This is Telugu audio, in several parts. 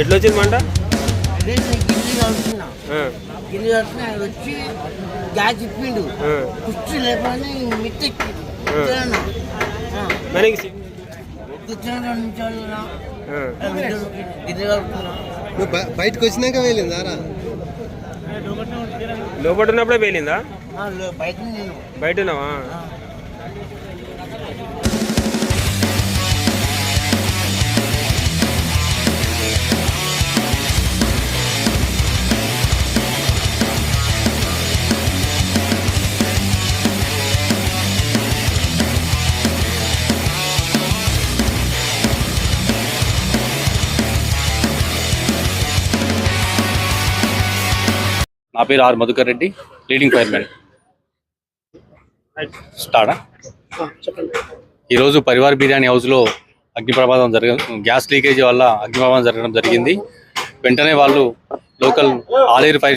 ఎట్లా వచ్చింది మంట? గిల్లి కడుతున్నా ఆయన వచ్చి గ్యాస్ ఇప్పిండు, కుర్చీ లేపని మిత్తెక్కి కూర్చున్న 2 నిమిషాలు గిల్లి కడుతున్నా. బయటకు వచ్చినాక వెళ్ళిందా? లోపల ఉన్నప్పుడే పేలిందా? బయట ఉన్నావా? నా పేరు R Madhukar Reddy, leading fireman. స్టార్టా? ఈరోజు పరివార్ బిర్యానీ హౌస్లో అగ్నిప్రమాదం గ్యాస్ లీకేజీ వల్ల అగ్నిప్రమాదం జరగడం జరిగింది. వెంటనే వాళ్ళు లోకల్ ఆలేరు ఫైర్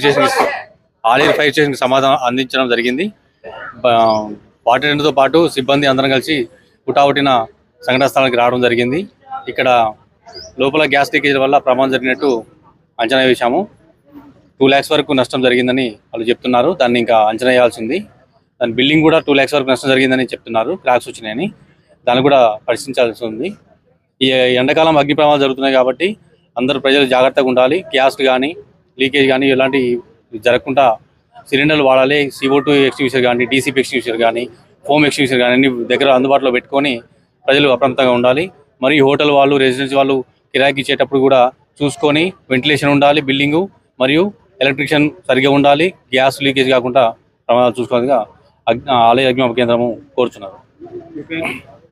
స్టేషన్కి సమాధానం అందించడం జరిగింది. వాటితో పాటు సిబ్బంది అందరం కలిసి హుటాహుటిన సంఘటన స్థలానికి రావడం జరిగింది. ఇక్కడ లోపల గ్యాస్ లీకేజీ వల్ల ప్రమాదం జరిగినట్టు అంచనా వేశాము. 2 lakhs వరకు నష్టం జరిగిందని వాళ్ళు చెప్తున్నారు. దాన్ని ఇంకా అంచనా వేయాల్సింది. దాని బిల్డింగ్ కూడా 2 lakhs వరకు నష్టం జరిగిందని చెప్తున్నారు. క్రాక్స్ వచ్చినాయని దాన్ని కూడా పరిశీలించాల్సి ఉంది. ఈ ఎండాకాలం అగ్ని ప్రమాదాలు జరుగుతున్నాయి కాబట్టి అందరూ ప్రజలు జాగ్రత్తగా ఉండాలి. గ్యాస్ కానీ లీకేజ్ కానీ ఇలాంటి జరగకుండా సిలిండర్లు వాడాలి. CO2 ఎక్స్టింగ్విషర్ కానీ, DCP ఎక్స్టింగ్విషర్ కానీ, ఫోమ్ ఎక్స్టింగ్విషర్ కానీ అన్ని దగ్గర అందుబాటులో పెట్టుకొని ప్రజలు అప్రమత్తంగా ఉండాలి. మరియు హోటల్ వాళ్ళు, రెసిడెన్సీ వాళ్ళు కిరాయికి ఇచ్చేటప్పుడు కూడా చూసుకొని వెంటిలేషన్ ఉండాలి బిల్డింగు, మరియు ఎలక్ట్రిషియన్ సరిగా ఉండాలి. గ్యాస్ లీకేజ్ కాకుండా ప్రమాదాలు చూసుకోవాలిగా ఆలయ అగ్నిమాపక కేంద్రము కోరుచున్నారు.